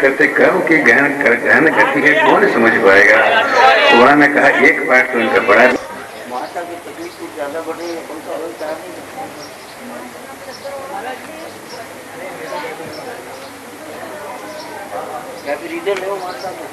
करते कब कि ग्रहण करती है कौन समझ पाएगा। तो उन्होंने कहा एक पाठ तो उनका बड़ा। माता की तकलीफ कुछ ज्यादा बढ़ रही है, कौन सा रोज चाह नहीं या फिर इधर ले माता को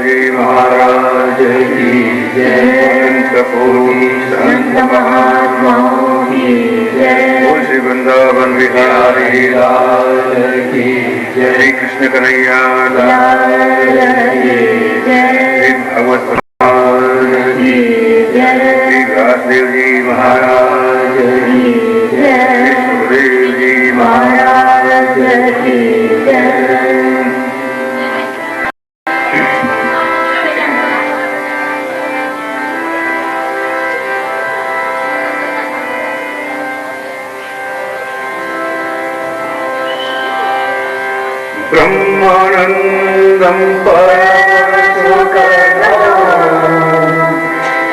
जी महाराज की जय, संत महात्माओं की जय, श्री वृंदावन बिहारी लाल की जय, श्री कृष्ण कन्हैया लाल की जय, श्री भगवत भगवान की जय, श्री व्यासदेव जी महाराज की जय, श्री सुखदेव जी महाराज की जय। ब्रह्मानंदं परमसुखदं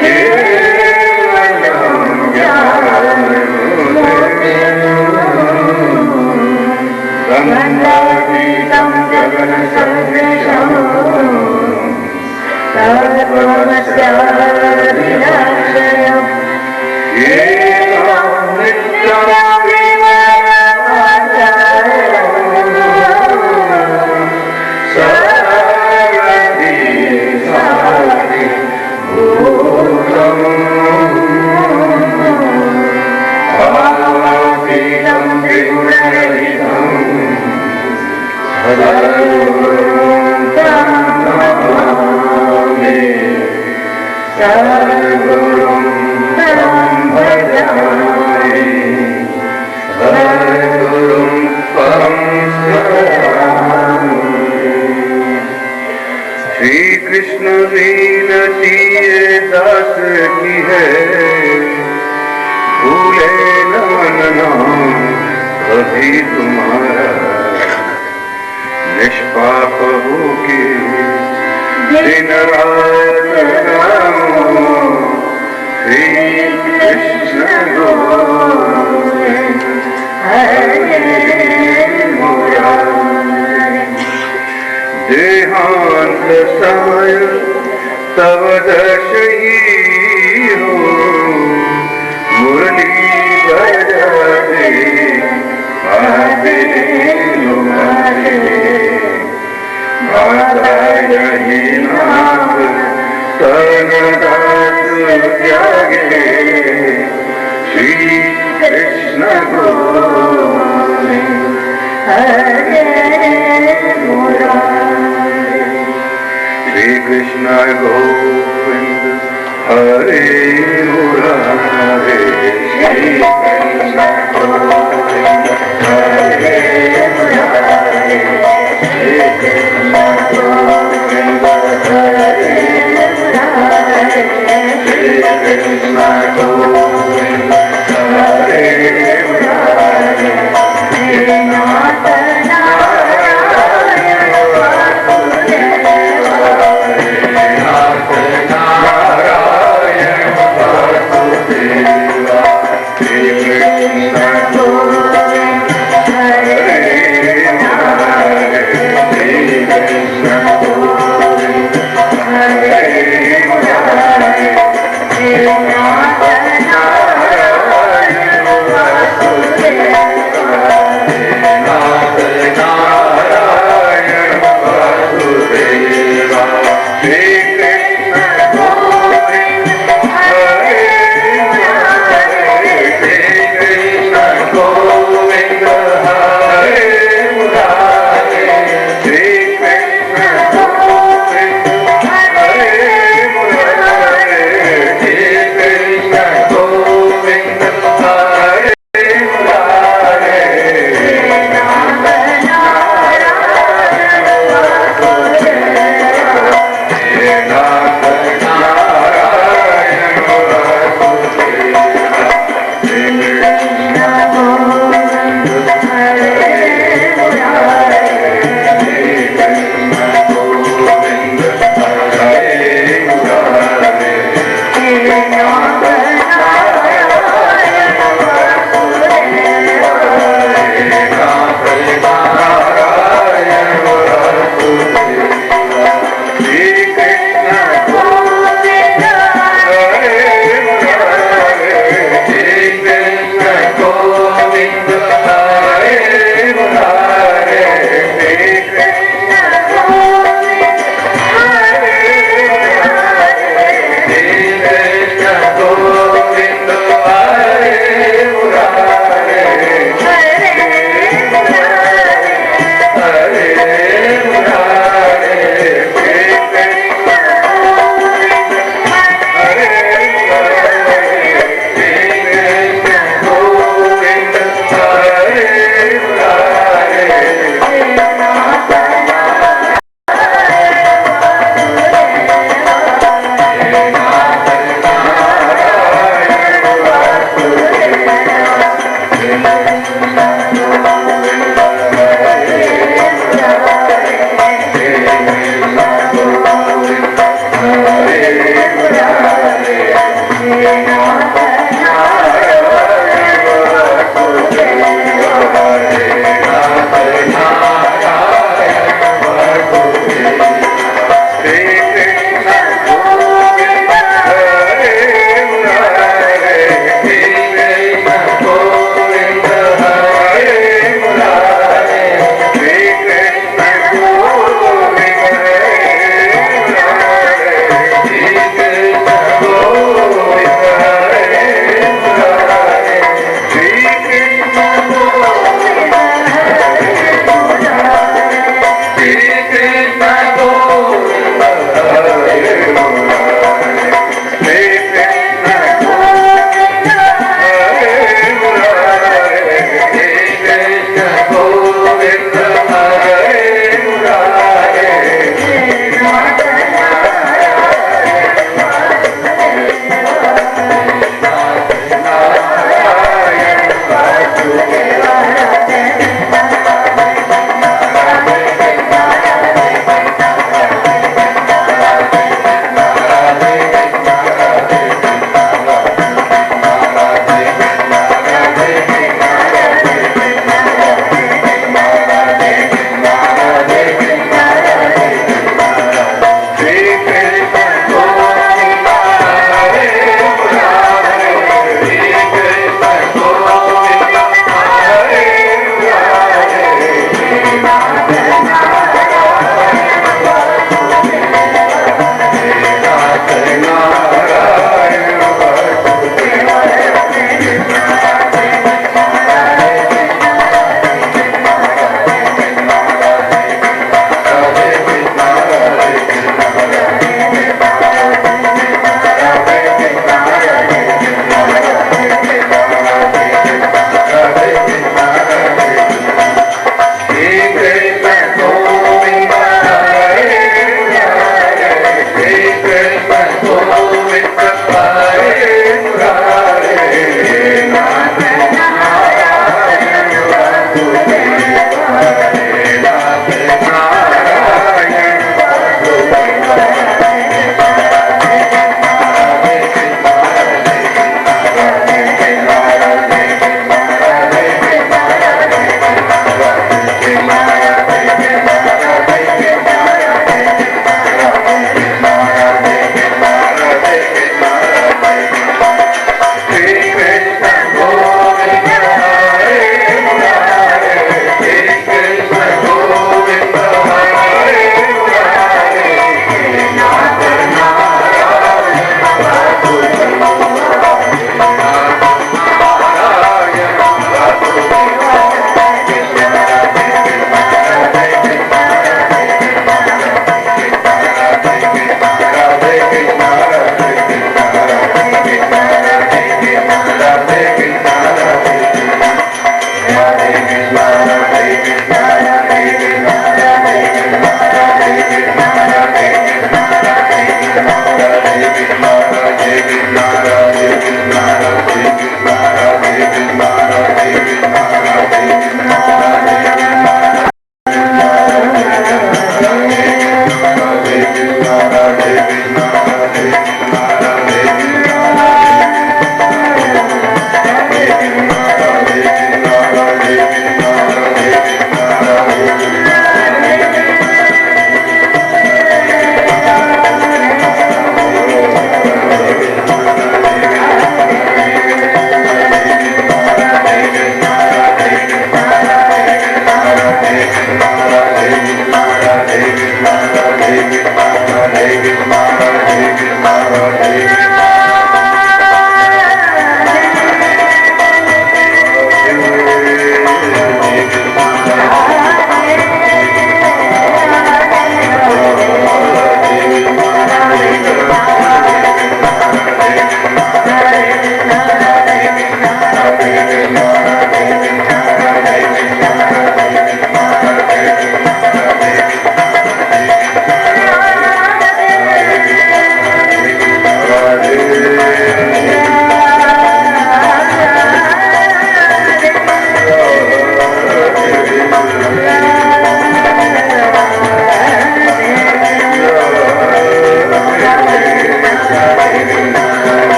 केवलं ज्ञानमुदयं गंगातीतं गगनसदृशं सर्वमस्यादिलक्ष्यम् एकं नित्यं कृष्ण वीनती दास की है, भूले न कभी तुम्हारा, निष्पाप हो के दिन रात नामो श्री कृष्ण गोविंद हरे मुरारे। देहांत समय तव दर्श ही हो, मुरली बजाते आते लुभाते, गाता यही नाम सर्वदास त्यागे, श्री कृष्ण गोविंद हरे मुरारे। श्री कृष्ण गोविंद हरे मुरारे, श्री कृष्ण गोविंद हरे मुरारे, श्री कृष्ण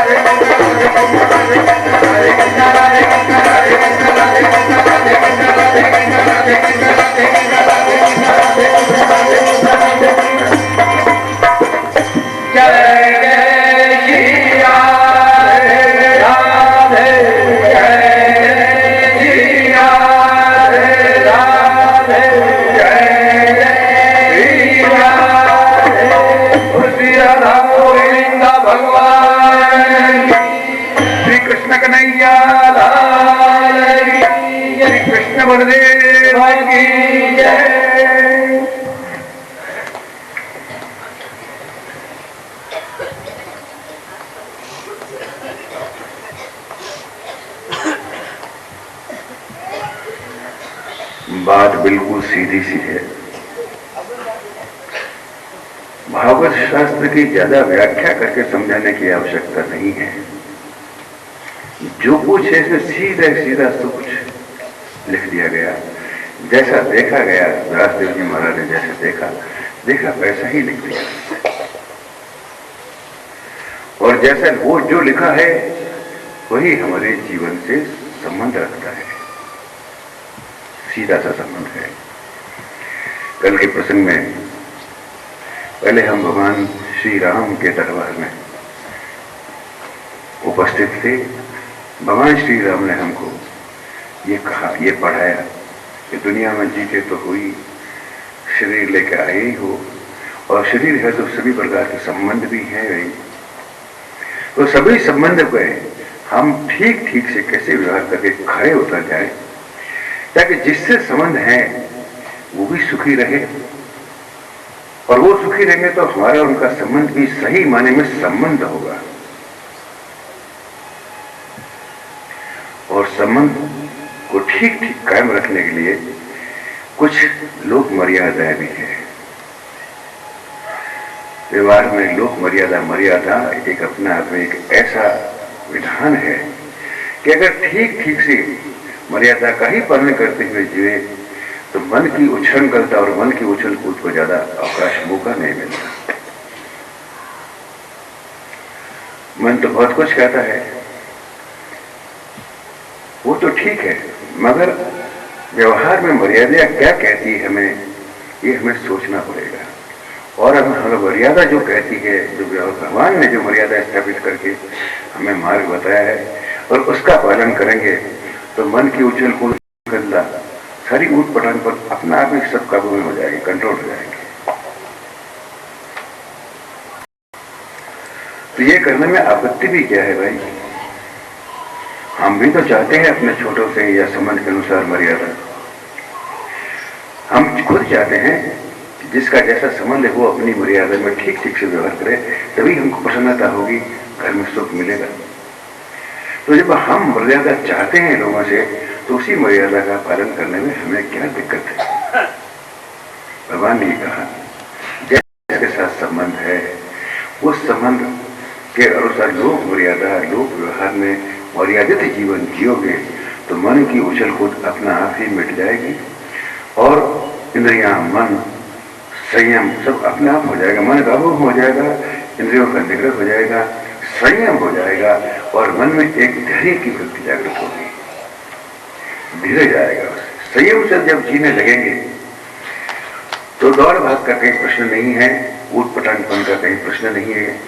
Hare कन्हैया लाल की जय, कृष्ण बलदेव की जय। बात बिल्कुल सीधी सी है। भागवत शास्त्र की ज्यादा व्याख्या करके समझाने की आवश्यकता नहीं है। जो कुछ है इसमें सीधा सीधा सब कुछ लिख दिया गया। जैसा देखा गया, व्यासदेव जी महाराज ने जैसे देखा वैसा ही लिख दिया। और जैसा वो जो लिखा है वही हमारे जीवन से संबंध रखता है, सीधा सा संबंध है। कल के प्रसंग में पहले हम भगवान श्री राम के दरबार में उपस्थित थे। भगवान श्री राम ने हमको ये कहा, ये पढ़ाया कि दुनिया में जीते तो हुई, शरीर लेकर आए ही हो, और शरीर है तो सभी प्रकार के संबंध भी हैं भाई। तो सभी संबंध को हम ठीक ठीक से कैसे व्यवहार करके खड़े उतर जाए, ताकि जिससे संबंध है वो भी सुखी रहे, और वो सुखी रहेंगे तो हमारा उनका संबंध भी सही माने में संबंध होगा। और संबंध को ठीक ठीक कायम रखने के लिए कुछ लोक मर्यादाएं भी है। व्यवहार में लोक मर्यादा एक अपने आप में एक ऐसा विधान है कि अगर ठीक ठीक से मर्यादा का ही पालन करते हुए जिए तो मन की उच्छृंखलता और मन की उछल कूद को ज्यादा अवकाश, मौका नहीं मिलता। मन तो बहुत कुछ कहता है, वो तो ठीक है, मगर व्यवहार में मर्यादा क्या कहती है हमें, ये हमें सोचना पड़ेगा। और हमें मर्यादा जो कहती है, जो भगवान ने जो मर्यादा स्थापित करके हमें मार्ग बताया है, और उसका पालन करेंगे तो मन की उछल कूद करना सारी ऊट पटांग पर अपना आप ही सब काबू में हो जाएगी, कंट्रोल हो जाएंगे। तो ये करने में आपत्ति भी क्या है भाई? हम भी तो चाहते हैं अपने छोटों से या समाज के अनुसार मर्यादा। हम खुद चाहते हैं कि जिसका जैसा संबंध है वो अपनी मर्यादा में ठीक ठीक से व्यवहार करे, तभी हमको प्रसन्नता होगी, घर में सुख मिलेगा। तो जब हम मर्यादा चाहते हैं लोगों से, तो उसी मर्यादा का पालन करने में हमें क्या दिक्कत है? भगवान ने कहा जिसके साथ संबंध है उस संबंध के अनुसार लोक मर्यादा, लोक व्यवहार में मर्यादित जीवन जियोगे तो मन की उछल कूद अपना आप ही मिट जाएगी, और इंद्रियां, मन, संयम सब अपने आप हो जाएगा। मन काबू हो जाएगा, इंद्रियों का निग्रह हो जाएगा, संयम हो जाएगा, और मन में एक धैर्य की वृत्ति जागृत होगी, धीरे जाएगा। संयम से जब जीने लगेंगे तो दौड़ भाग का कहीं प्रश्न नहीं है, ऊट पटांगपन का कहीं प्रश्न नहीं है,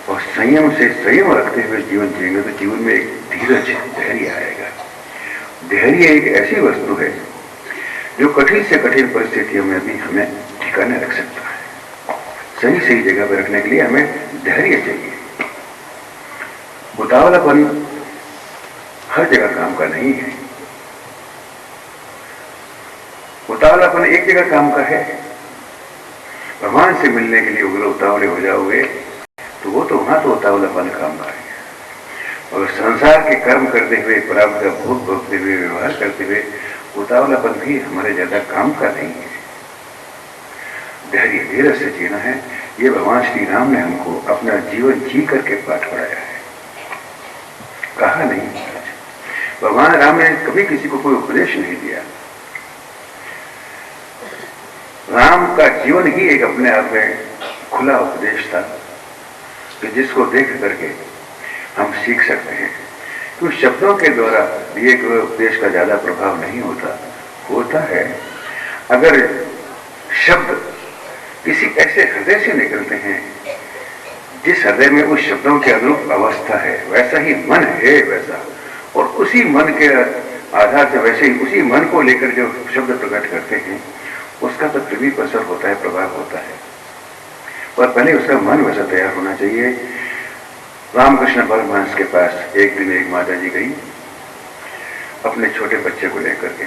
और संयम से संयम रखते हुए जीवन जिएंगे तो जीवन में एक धीरज, धैर्य आएगा। धैर्य एक ऐसी वस्तु है जो कठिन से कठिन परिस्थितियों में भी हमें ठिकाने रख सकता है। सही सही जगह पर रखने के लिए हमें धैर्य चाहिए। उतावलापन हर जगह काम का नहीं है। उतावलापन एक जगह काम का है। भगवान से मिलने के लिए अगर उतावले हो जाओगे तो वो तो वहां तो उतावलापन काम का है, और संसार के कर्म करते हुए, प्रारब्ध का भोग भोगते हुए, व्यवहार करते हुए उतावलापन भी हमारे ज्यादा काम का नहीं है। धैर्य, धीरज से जीना है। ये भगवान श्री राम ने हमको अपना जीवन जी करके पाठ पढ़ाया है, कहा नहीं। भगवान राम ने कभी किसी को कोई उपदेश नहीं दिया। राम का जीवन ही एक अपने आप में खुला उपदेश था कि जिसको देख करके हम सीख सकते हैं। तो शब्दों के द्वारा दिए गए उपदेश का ज्यादा प्रभाव नहीं होता है अगर शब्द किसी ऐसे हृदय से निकलते हैं जिस हृदय में उस शब्दों के अनुरूप अवस्था है, वैसा ही मन है वैसा, और उसी मन के आधार से वैसे ही उसी मन को लेकर जो शब्द प्रकट करते हैं उसका तो तभी असर होता है, प्रभाव होता है। पर पहले उसका मन वैसा तैयार होना चाहिए। रामकृष्ण परमहंस के पास एक दिन एक माता जी गई अपने छोटे बच्चे को लेकर के।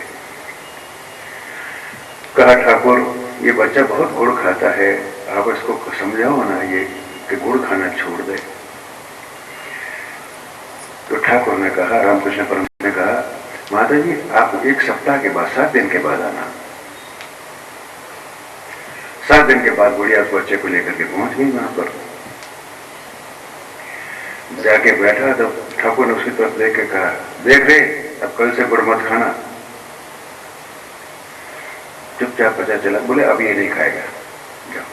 कहा, ठाकुर ये बच्चा बहुत गुड़ खाता है, आप इसको समझाओ ना ये कि गुड़ खाना छोड़ दे। तो ठाकुर ने कहा, रामकृष्ण परमहंस ने कहा, माता जी आप एक सप्ताह के बाद 7 दिन के बाद आना। 7 दिन के बाद बुढ़िया उस बच्चे को लेकर के पहुंच गई वहां पर। जाके बैठा तो ठाकुर ने उसकी तरफ देख के कहा, देख रे अब कल से गुड़ मत खाना। चुपचाप पता चला, बोले अब ये नहीं खाएगा, जाओ।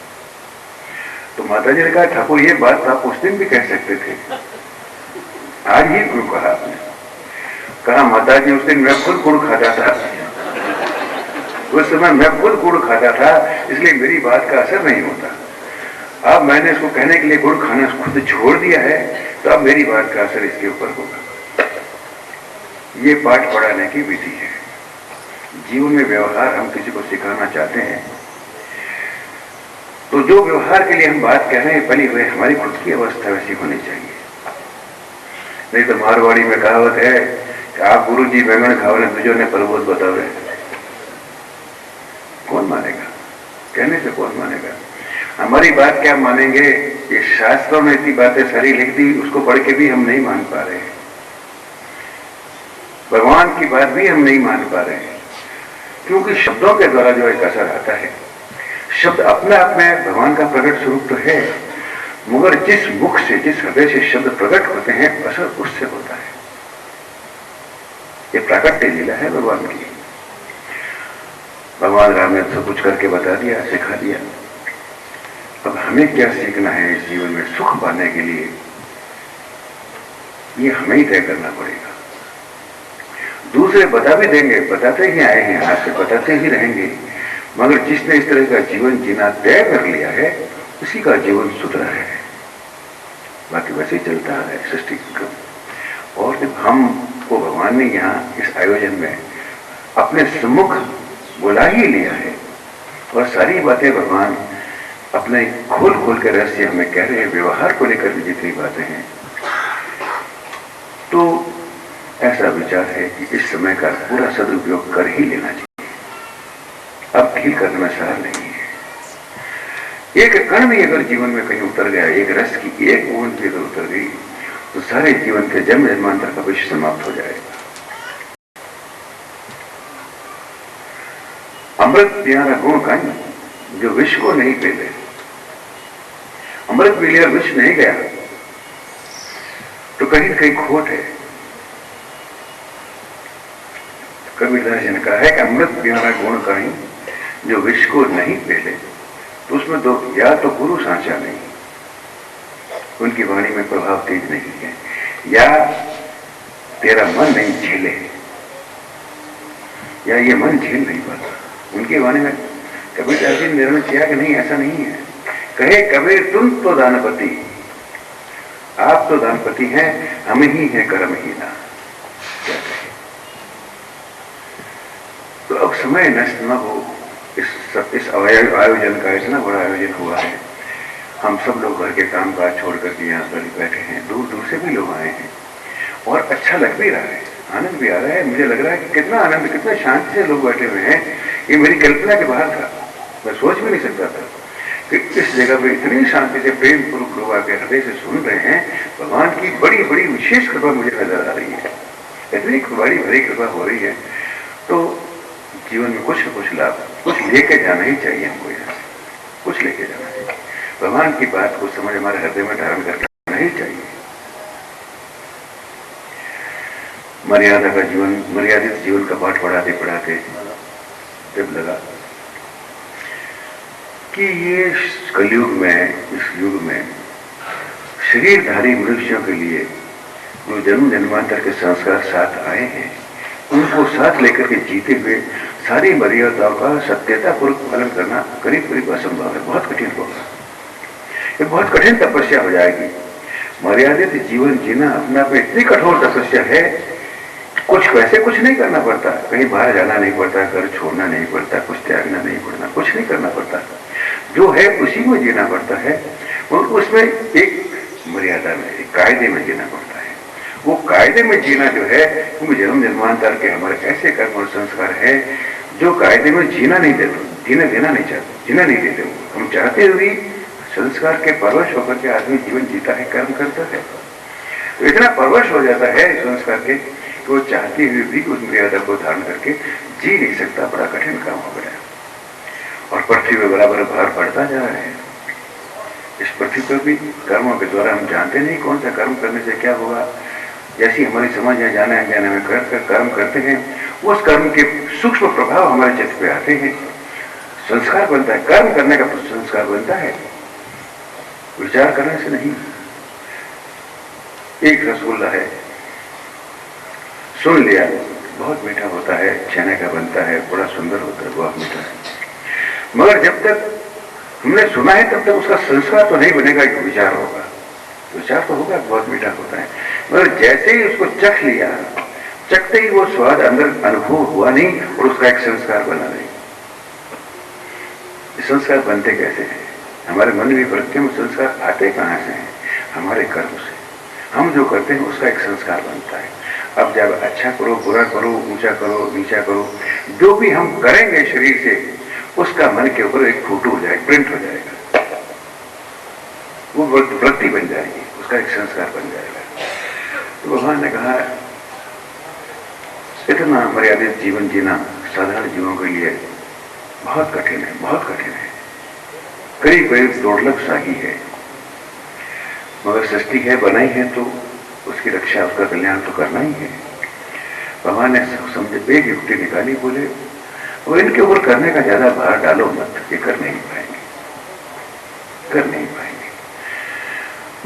तो माता जी ने कहा, ठाकुर ये बात आप उस दिन भी कह सकते थे, आज ही क्यों कहा आपने? कहा, माता जी उस दिन मैं खुद गुड़ खाता था, उस समय मैं खुद गुड़ खाता था, इसलिए मेरी बात का असर नहीं होता। अब मैंने इसको कहने के लिए गुड़ खाना खुद छोड़ दिया है, तो अब मेरी बात का असर इसके ऊपर होगा। ये पाठ पढ़ाने की विधि है। जीवन में व्यवहार हम किसी को सिखाना चाहते हैं तो जो व्यवहार के लिए हम बात कह रहे हैं पहले हुए हमारी खुद की अवस्था वैसी होनी चाहिए। नहीं तो मारवाड़ी में कहावत है कि आप गुरु जी बैंगन खावले तुझो ने प्रबोध बतावे, कौन मानेगा? कहने से कौन मानेगा? हमारी बात क्या मानेंगे? ये शास्त्रों ने इतनी बातें सारी लिख दी, उसको पढ़ के भी हम नहीं मान पा रहे हैं। भगवान की बात भी हम नहीं मान पा रहे हैं, क्योंकि शब्दों के द्वारा जो एक असर आता है, शब्द अपने आप में भगवान का प्रकट स्वरूप तो है, मगर जिस मुख से जिस हृदय से शब्द प्रकट होते हैं असर उससे होता है। ये प्राकट्य लीला है भगवान की। भगवान राम ने सब कुछ करके बता दिया, सिखा दिया। अब हमें क्या सीखना है इस जीवन में सुख पाने के लिए, ये हमें ही तय करना पड़ेगा। दूसरे बता भी देंगे, बताते ही आए हैं, आज से बताते ही रहेंगे, मगर जिसने इस तरह का जीवन जीना तय कर लिया है उसी का जीवन सुधरा है, बाकी वैसे ही चलता है सृष्टि क्रम। और जब हमको भगवान ने यहाँ इस आयोजन में अपने सम्मुख बुला ही लिया है और सारी बातें भगवान अपने खोल खोल के रहस्य हमें कह रहे हैं, व्यवहार को लेकर भी जितनी बातें हैं, तो ऐसा विचार है कि इस समय का पूरा सदुपयोग कर ही लेना चाहिए। अब ढील करने में सार नहीं है। एक कण भी अगर जीवन में कहीं उतर गया, एक रस की एक बूंद भी अगर उतर गई, तो सारे जीवन के जन्म जन्मांतर का विषय समाप्त हो जाएगा। अमृत प्यारा गुण कण जो विष को नहीं पी ले, अमृत पी लिया विष नहीं गया, तो कहीं कहीं खोट है। कबीरदास जी ने कहा है कि अमृत प्यारा गुण कहीं जो विष को नहीं पहले, तो उसमें दो, या तो गुरु सांचा नहीं, उनकी वाणी में प्रभाव तेज नहीं है, या तेरा मन नहीं झेले, या ये मन झेल नहीं पाता। उनकी वाणी में कबीरदास जी ने निर्णय किया कि नहीं, ऐसा नहीं है। कहे कबीर तुम तो दानपति, आप तो दानपति हैं, हम ही हैं कर्महीना। क्या कहे? तो अब समय नष्ट न हो। इस आयोजन का इतना बड़ा आयोजन हुआ है, हम सब लोग घर के काम काज छोड़ करके यहाँ पर बैठे हैं, दूर दूर से भी लोग आए हैं और अच्छा लग भी रहा है, आनंद भी आ रहा है। मुझे लग रहा है कि कितना आनंद, कितना शांति से लोग बैठे हुए हैं, ये मेरी कल्पना के बाहर था। मैं सोच भी नहीं सकता था कि इस जगह पर इतनी शांति से प्रेम पूर्वक लोग आके हृदय से सुन रहे हैं। भगवान की बड़ी बड़ी विशेष कृपा मुझे नजर आ रही है, इतनी बड़ी भरी कृपा हो रही है। तो जीवन में कुछ न कुछ लाभ, कुछ लेके जाना ही चाहिए हमको, यहाँ से कुछ लेके जाना चाहिए। भगवान की बात को समझ हमारे हृदय में धारण करके नहीं चाहिए। मर्यादा का जीवन, मर्यादित जीवन का पाठ पढ़ाते पढ़ाते जब लगा कि ये कलयुग में, इस युग में शरीरधारी मनुष्यों के लिए जो जन्म जन्मांतर के संस्कार साथ आए हैं, उनको साथ लेकर के जीते हुए सारी मर्यादाओं का सत्यता पूर्वक पालन करना करीब करीब असंभव है, बहुत कठिन होगा। ये बहुत कठिन तपस्या हो जाएगी। मर्यादित जीवन जीना अपने आप में इतनी कठोर तपस्या है, कुछ वैसे कुछ नहीं करना पड़ता, कहीं बाहर जाना नहीं पड़ता, घर छोड़ना नहीं पड़ता, कुछ त्यागना नहीं पड़ता, कुछ नहीं करना पड़ता, जो है उसी में जीना पड़ता है। और उसमें एक मर्यादा में, एक कायदे में जीना पड़ता है। वो कायदे में जीना जो है वो जन्म जन्मांतर के हमारे ऐसे कर्म और संस्कार है जो कायदे में जीना नहीं देते, जीने देना नहीं चाहते, जीना नहीं देते। हम चाहते हुए संस्कार के परवश होकर के आदमी जीवन जीता है, कर्म करता है, तो इतना परवश हो जाता है संस्कार के कि वो चाहते हुए भी उस मर्यादा को धारण करके जी नहीं सकता। बड़ा कठिन काम हो गया और पृथ्वी में बराबर भार पड़ता जा रहा है। इस पृथ्वी पर भी कर्मों के द्वारा हम जानते नहीं कौन सा कर्म करने से क्या होगा। जैसी हमारी समझ है, जाना है, ज्ञान में कर कर्म करते हैं, उस कर्म के सूक्ष्म प्रभाव हमारे चित्त पे आते हैं, संस्कार बनता है। कर्म करने का संस्कार बनता है, विचार करने से नहीं। एक रसगुल्ला है, सुन लिया, बहुत मीठा होता है, छेने का बनता है, बड़ा सुंदर होता है, बहुत मीठा है, मगर जब तक हमने सुना है तब तक उसका संस्कार तो नहीं बनेगा कि विचार होगा। विचार तो होगा बहुत मीठा होता है, मगर जैसे ही उसको चख लिया, चखते ही वो स्वाद अंदर अनुभव हुआ नहीं और उसका एक संस्कार बना नहीं। संस्कार बनते कैसे हैं? हमारे मन में प्रत्यय में संस्कार आते कहां से हैं? हमारे कर्म से। हम जो करते हैं उसका एक संस्कार बनता है। अब जब अच्छा करो, बुरा करो, ऊंचा करो, नीचा करो, जो भी हम करेंगे शरीर से, उसका मन के ऊपर एक फोटो हो जाएगा, प्रिंट हो जाएगा, वो वृत्ति बन जाएगी, उसका एक संस्कार बन जाएगा। तो भगवान ने कहा इतना मर्यादित जीवन जीना साधारण जीवों के लिए बहुत कठिन है, बहुत कठिन है, करीब करीब दुर्लभ सा ही है। मगर सृष्टि है, बनाई है, तो उसकी रक्षा, उसका कल्याण तो करना ही है। भगवान ने समझे एक युक्ति निकाली, बोले वो इनके ऊपर करने का ज्यादा भार डालो मत, ये कर नहीं पाएंगे, कर नहीं पाएंगे,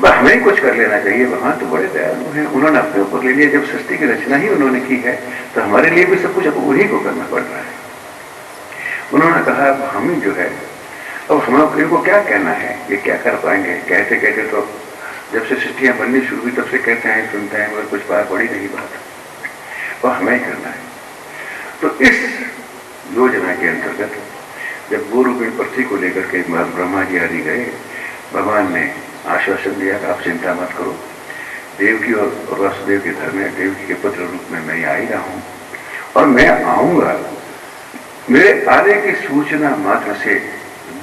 हमें कुछ कर लेना चाहिए। भगवान तो बड़े दयालु हैं, उन्होंने अपने ऊपर ले लिया। जब सृष्टि की रचना ही उन्होंने की है तो हमारे लिए भी सब कुछ अब उन्हीं को करना पड़ रहा है। उन्होंने कहा अब हम ही जो है, अब हम इनको क्या कहना है, ये क्या कर पाएंगे। कहते कहते तो जब से सृष्टियां बननी शुरू हुई तब से कहते हैं, सुनते हैं, मगर कुछ बात बड़ी नहीं बात, और हमें ही करना है। तो इस योजना के अंतर्गत जब गोरूपी पृथ्वी को लेकर के ब्रह्मा जी आदि गए, भगवान ने आश्वासन दिया कि आप चिंता मत करो, देवकी और वासुदेव के घर में देवकी के पुत्र रूप में मैं आ ही रहा हूं और मैं आऊंगा। मेरे आने की सूचना मात्र से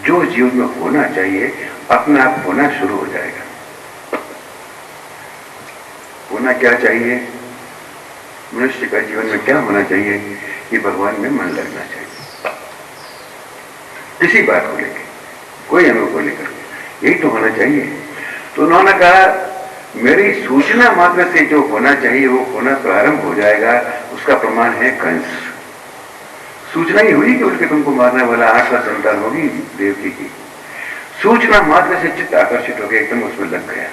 जो जीवन में होना चाहिए अपना आप होना शुरू हो जाएगा। होना क्या चाहिए? मनुष्य का जीवन में क्या होना चाहिए कि भगवान में मन लगना चाहिए, किसी बात को लेकर, कोई अनुभव को लेकर, यही तो होना चाहिए। तो उन्होंने कहा मेरी सूचना मात्र से जो होना चाहिए वो होना प्रारंभ हो जाएगा। उसका प्रमाण है कंस। सूचना ही हुई कि उसके तुमको मारने वाला 8वां संतान होगी देवकी की। सूचना मात्र से चित्त आकर्षित हो गया, एकदम उसमें लग गया।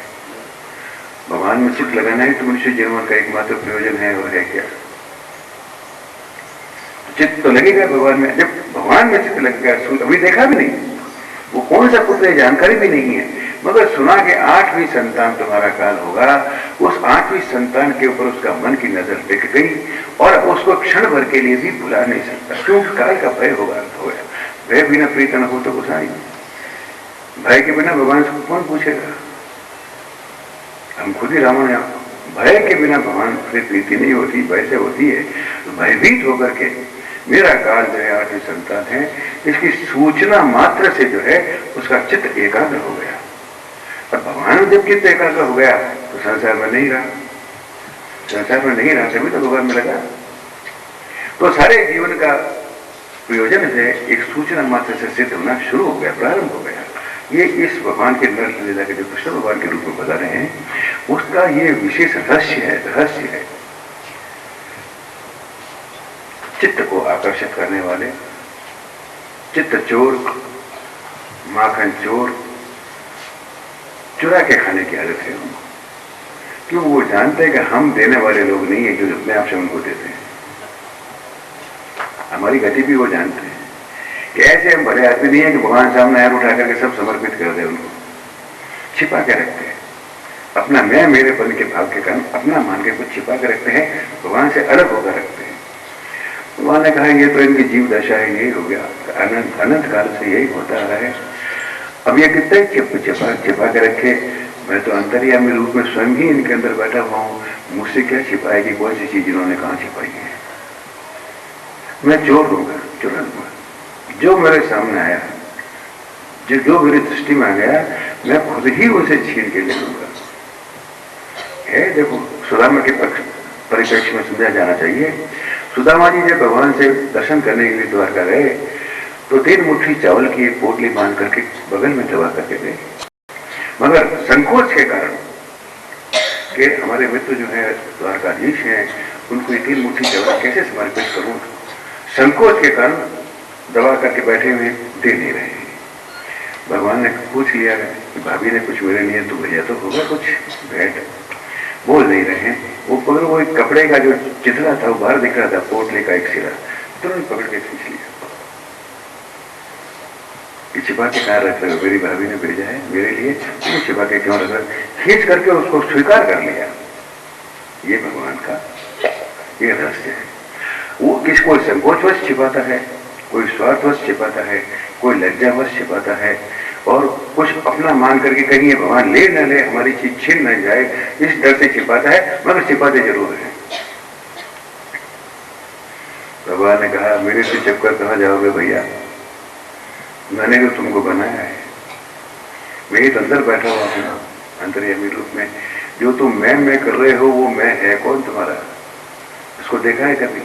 भगवान में चित्त लगाना है तो मनुष्य जीवन का एकमात्र प्रयोजन है, और है क्या? चित्त तो लगेगा भगवान में। जब भगवान में चित्त लग गया, अभी देखा भी नहीं वो कौन सा पुत्र है, जानकारी भी नहीं है, मगर सुना कि 8वीं संतान तुम्हारा काल होगा। उस 8वीं संतान के ऊपर उसका मन की नजर टिक गई और उसको क्षण भर के लिए भी भुला नहीं सकता, क्योंकि काल का भय होगा। भय बिना प्रीत न हो तो कुछ आई, भय के बिना भगवान से कौन पूछेगा? हम खुद ही रावण है। भय के बिना भगवान से प्रीति नहीं होती, भय से होती है। भयभीत होकर के मेरा काल जो है 8वीं संतान है, इसकी सूचना मात्र से जो है उसका चित्त एकाग्र हो गया। और भगवान जब चित्त एकाग्र हो गया तो संसार में नहीं रहा, संसार में नहीं रहा, तभी तो भगवान में लगा। तो सारे जीवन का प्रयोजन है एक सूचना मात्र से सिद्ध होना शुरू हो गया, प्रारंभ हो गया। ये इस भगवान के नर लीला के जो कृष्ण भगवान के रूप में बता रहे हैं उसका ये विशेष रहस्य है, रहस्य है। चित्त को आकर्षित करने वाले चित्त चोर, माखन चोर, चुरा के खाने की आदत है उनको, क्यों? वो जानते हैं कि हम देने वाले लोग नहीं है जो अपने आप से उनको देते हैं। हमारी गति भी वो जानते हैं कि ऐसे हम बड़े आदमी नहीं है कि भगवान सामने हाथ उठा करके सब समर्पित कर दे। उनको छिपा के रखते हैं, अपना मैं मेरेपन के भाव के कारण अपना मान के कुछ छिपा के रखते हैं, भगवान से अलग होकर रखते हैं। भगवान ने कहा ये तो इनकी जीव दशा है, यही हो गया, अनंत काल से यही होता आ रहा है। अब ये कितने छिपा के रखे, मैं तो अंतर्यामी रूप में स्वयं ही इनके अंदर बैठा हुआ हूं, मुझसे क्या छिपाएगी कौन सी चीज इन्होंने कहां छिपाई है। मैं जोड़ दूंगा, चुरा दूंगा। जो मेरे सामने आया, जो मेरी दृष्टि में आ गया, मैं खुद ही उसे छीन के ले लूंगा। देखो सुदामा के परिप्रेक्ष्य में समझा जाना चाहिए। सुदामा जी जब भगवान से दर्शन करने के लिए द्वारका गए तो 3 मुट्ठी चावल की एक पोटली बांध करके बगल में दबा करके गए, मगर संकोच के कारण कि हमारे मित्र जो है द्वारकाधीश हैं, उनको ये 3 मुट्ठी चावल कैसे समर्पित करूं, संकोच के कारण दबा करके बैठे हुए दे नहीं रहे। भगवान ने पूछ लिया कि भाभी ने कुछ मेरे लिए तो भेजा तो होगा कुछ भेंट, बोल नहीं रहे हैं। वो पकड़, वो एक कपड़े का जो चिथड़ा था वो बाहर दिख रहा था, पोटले का एक सिरा तुरंत पकड़ के खींच लिया कि छिपा के कहाँ रख रहे हो, मेरी भाभी ने भेजा है मेरे लिए, तुम छिपा के क्यों रख रहे, खींच करके उसको स्वीकार कर लिया। ये भगवान का ये रहस्य है। वो कोई संकोचवश छिपाता है, कोई स्वार्थवश छिपाता है, कोई लज्जावश छिपाता है, और कुछ अपना मान करके कहीं ये भगवान ले न ले, हमारी चीज छिन न जाए, इस डर से छिपाता है, मगर छिपाते जरूर है। भगवान ने कहा मेरे से छिपकर कहां जाओगे भैया, मैंने तो तुमको बनाया है, मैं ही तो अंदर बैठा हुआ हूं अंतर्यामी रूप में। जो तुम मैं कर रहे हो वो मैं है कौन तुम्हारा, इसको देखा है कभी?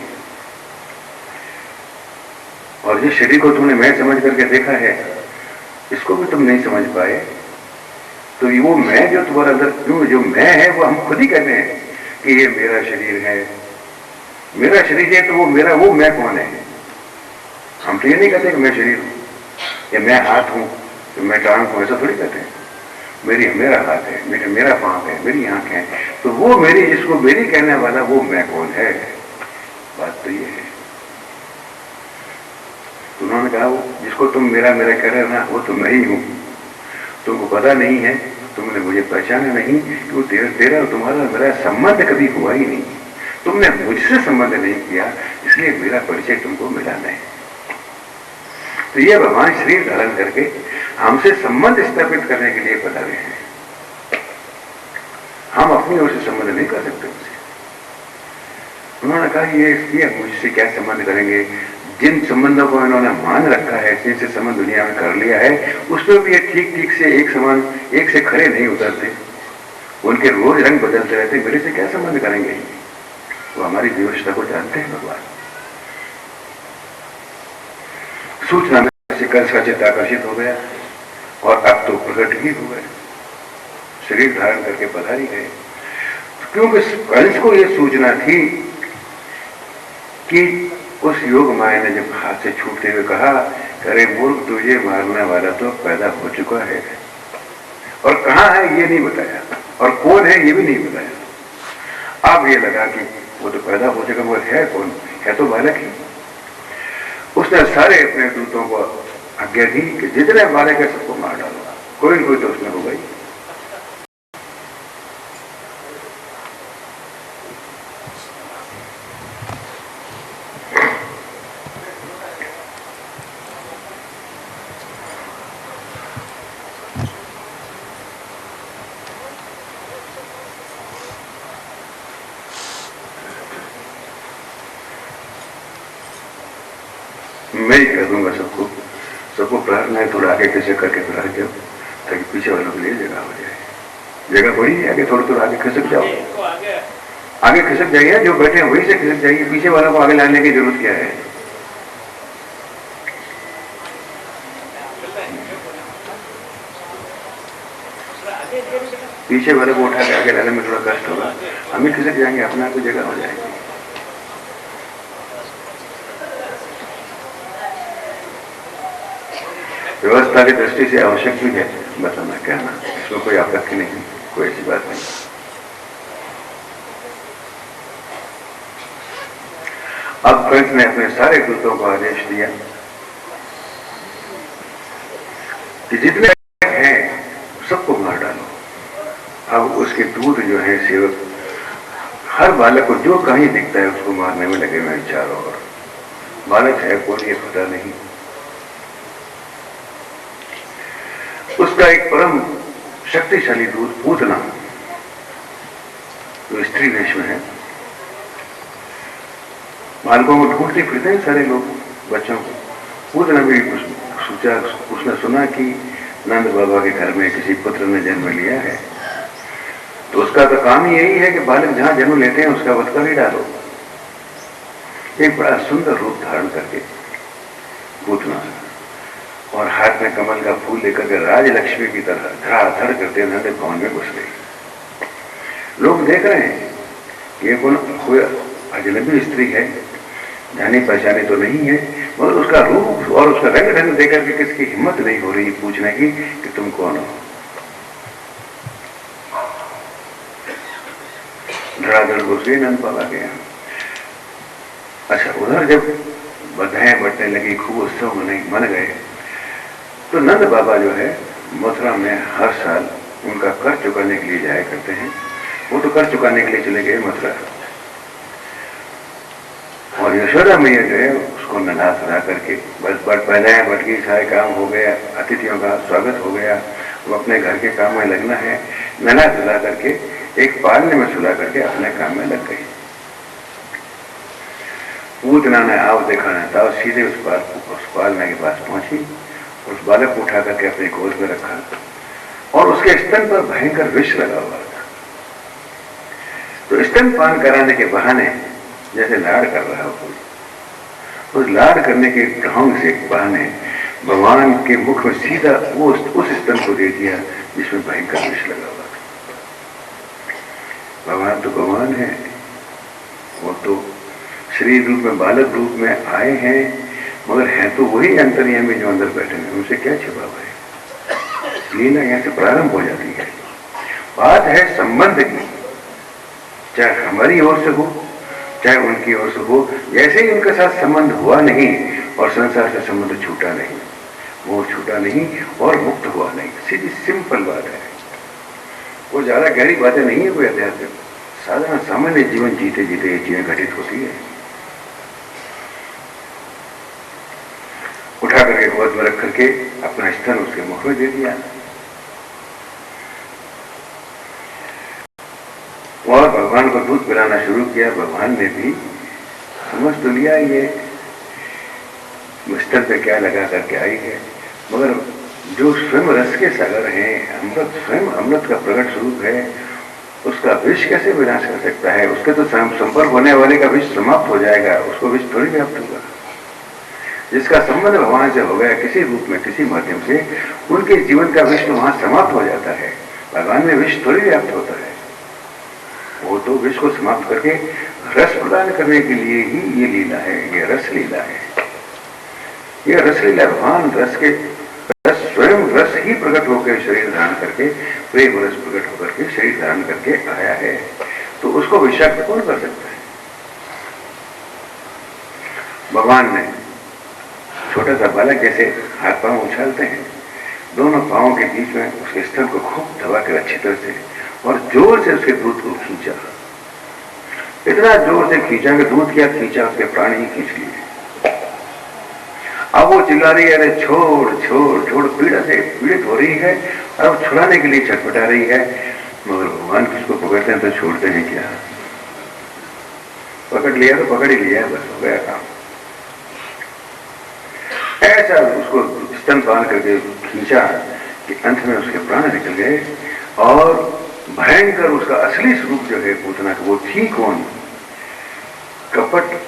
और जिस शरीर को तुमने मैं समझ करके देखा है, इसको भी तुम नहीं समझ पाए, तो ये वो मैं जो तुम्हारा अंदर क्यों जो मैं है वो हम खुद ही कहते हैं कि ये मेरा शरीर है, मेरा शरीर है, तो वो मैं कौन है? हम तो ये नहीं कहते कि मैं शरीर हूं, या मैं हाथ हूं, तो मैं टांग हूं, ऐसा थोड़ी कहते हैं। मेरा हाथ है, मेरा पांव है, मेरी आंख है, तो वो मेरी, जिसको मेरी कहने वाला वो मैं कौन है? बात तो ये है। उन्होंने कहा वो जिसको तुम मेरा कह रहे हो ना, वो तो मैं ही हूं, तुमको पता नहीं है, तुमने मुझे पहचाना नहीं कि वो तेरा और तुम्हारा मेरा संबंध कभी हुआ ही नहीं, तुमने मुझसे संबंध नहीं किया, इसलिए मेरा परिचय तुमको मिला नहीं। तो ये भगवान शरीर धारण करके हमसे संबंध स्थापित करने के लिए पधारे हैं। हम अपनी ओर से संबंध नहीं कर सकते उनसे। उन्होंने कहा ये मुझसे क्या संबंध करेंगे, जिन संबंधों को इन्होंने मान रखा है, जिनसे संबंध दुनिया में कर लिया है, उसमें भी ये ठीक से एक से खड़े नहीं उतरते, उनके रोज रंग बदलते रहते, मेरे से क्या संबंध करेंगे? वो हमारी विवशता को जानते हैं भगवान। सूचना में से कंस का चित्त आकर्षित हो गया और अब तो प्रकट ही हो गए, शरीर धारण करके पधारी गए, क्योंकि कंस को यह सूचना थी कि उस योग माया ने जब हाथ से छूटते हुए कहा, अरे मूर्ख तुझे मारने वाला तो पैदा हो चुका है, और कहां है ये नहीं बताया, और कौन है ये भी नहीं बताया। अब ये लगा कि वो तो पैदा हो चुका, मगर है कौन? है तो बालक ही। उसने सारे अपने दूतों को आज्ञा दी कि जितने बालक है सबको मार डालो, कोई न कोई तो उसमें हो गई। मैं ही कह दूंगा सबको प्रार्थना है, थोड़ा आगे कैसे करके प्रहार जाओ ताकि पीछे वालों के लिए जगह हो जाए। जगह बड़ी है, आगे थोड़ा आगे खिसक जाओ, आगे खिसक जाइए, जो बैठे हैं वहीं से खिसक जाइए, पीछे वालों को आगे लाने की जरूरत क्या है? पीछे वाले को उठा के आगे लाने में थोड़ा कष्ट होगा, हम ही खिसक जाएंगे, अपने आप को जगह हो जाएगी। व्यवस्था की दृष्टि से आवश्यक भी है, बताना कहना, इसमें कोई आपत्ति नहीं, कोई ऐसी बात नहीं। अब कंस ने अपने सारे दूतों को आदेश दिया कि जितने हैं सबको मार डालो। अब उसके दूत जो है सेवक, हर बालक को जो कहीं दिखता है उसको मारने में लगे हुए चारों ओर। बालक है कौन ये पता नहीं। उसका एक परम शक्तिशाली दूत पूतना, तो स्त्री वेश में है, बालकों को ढूंढते फिरते हैं सारे लोग, बच्चों को। पूतना भी सोचा, उसने सुना कि नंद बाबा के घर में किसी पुत्र ने जन्म लिया है, तो उसका तो काम ही यही है कि बालक जहां जन्म लेते हैं उसका वध कर ही डालो। एक बड़ा सुंदर रूप धारण करके पूतना, और हाथ में कमल का फूल लेकर के राजलक्ष्मी की तरह धड़ाधड़ करते नंद भवन में घुस गई। लोग देख रहे हैं कि ये कोई अजनबी स्त्री है, जानी पहचानी तो नहीं है, मगर उसका रूप और उसका रंग ढंग देकर के किसकी हिम्मत नहीं हो रही पूछने की कि तुम कौन हो। धड़ाधड़ घुस गई नंद बाबा के यहाँ। अच्छा, उधर जब बधाएं बटने लगी, खूब उत्सव मन गए, तो नंद बाबा जो है मथुरा में हर साल उनका कर चुकाने के लिए जाया करते हैं। वो तो कर चुकाने के लिए चले गए मथुरा, और यशोदा मैया जो है उसको नहा सजा करके बस पहले बट गई, सारे काम हो गया, अतिथियों का स्वागत हो गया, वो अपने घर के काम में लगना है, नहा सजा करके एक पालने में सुला करके अपने काम में लग गई। पूतना ने आव देखा न था, सीधे उस पालने के पास पहुंची, उस बालक को उठा करके अपने गोद में रखा, और उसके स्तन पर भयंकर विष लगा हुआ था। तो स्तनपान कराने के बहाने जैसे लाड़ कर रहा हो, उस लाड़ करने के ढंग से बहाने भगवान के मुख में सीधा वो उस स्तन को दे दिया जिसमें भयंकर विष लगा हुआ था। भगवान तो भगवान है, वो तो शरीर रूप में बालक रूप में आए हैं, मगर है तो वही अंतर्यामी जो अंदर बैठे हैं, उनसे क्या छिपा हुआ है। लीला यहां से प्रारंभ हो जाती है। बात है संबंध की, चाहे हमारी ओर से हो चाहे उनकी ओर से हो। जैसे ही उनके साथ संबंध हुआ नहीं और संसार से संबंध छूटा नहीं, वो छूटा नहीं और मुक्त हुआ नहीं। सीधी सिंपल बात है, वो ज्यादा गहरी बातें नहीं है कोई अध्यात्म, साधारण सामान्य जीवन जीते जीते ये चीजें घटित होती है। उठा करके गोद में रख करके अपना स्तन उसके मुख में दे दिया, और भगवान को दूध पिलाना शुरू किया। भगवान ने भी समझ तो लिया ये स्तन पे क्या लगा करके आई है, मगर जो स्वयं रस के सागर हैं, अमृत स्वयं अमृत का प्रकट स्वरूप है, उसका विष कैसे विनाश कर सकता है। उसके तो संपर्क होने वाले का विष समाप्त हो जाएगा, उसको विष थोड़ी व्याप्त होगा। जिसका संबंध भगवान से हो गया किसी रूप में किसी माध्यम से, उनके जीवन का विष तो वहां समाप्त हो जाता है। भगवान में विष थोड़ी व्याप्त होता है, वो तो विष को समाप्त करके रस प्रदान करने के लिए ही ये लीला है, ये रस लीला है। ये रस लीला भगवान रस के रस स्वयं रस ही प्रकट होकर शरीर धारण करके, प्रेम रस प्रकट होकर के शरीर धारण करके आया है, तो उसको विषाक्त कौन कर सकता है। भगवान ने छोटा सा बालक जैसे हाथ पांव उछालते हैं, दोनों पांवों के बीच में उसके स्तन को खूब दबा कर अच्छी तरह से और जोर से उसके दूध को खींचा। इतना जोर से खींचा कि दूध क्या खींचा, उसके प्राण ही खींच लिए। अब वो चिल्ला रही है, अरे छोड़ छोड़ छोड़, पीड़ा से पीड़ित हो रही है, और अब छुड़ाने के लिए छटपटा रही है, मगर भगवान किसको पकड़ते हैं तो छोड़ते हैं क्या। पकड़ लिया तो पकड़ ही लिया, बस हो गया काम। ऐसा उसको स्तनपान करके खींचा कि अंत में उसके प्राण निकल गए, और भयंकर उसका असली स्वरूप जो है पूतना का, वो थी कौन, कपट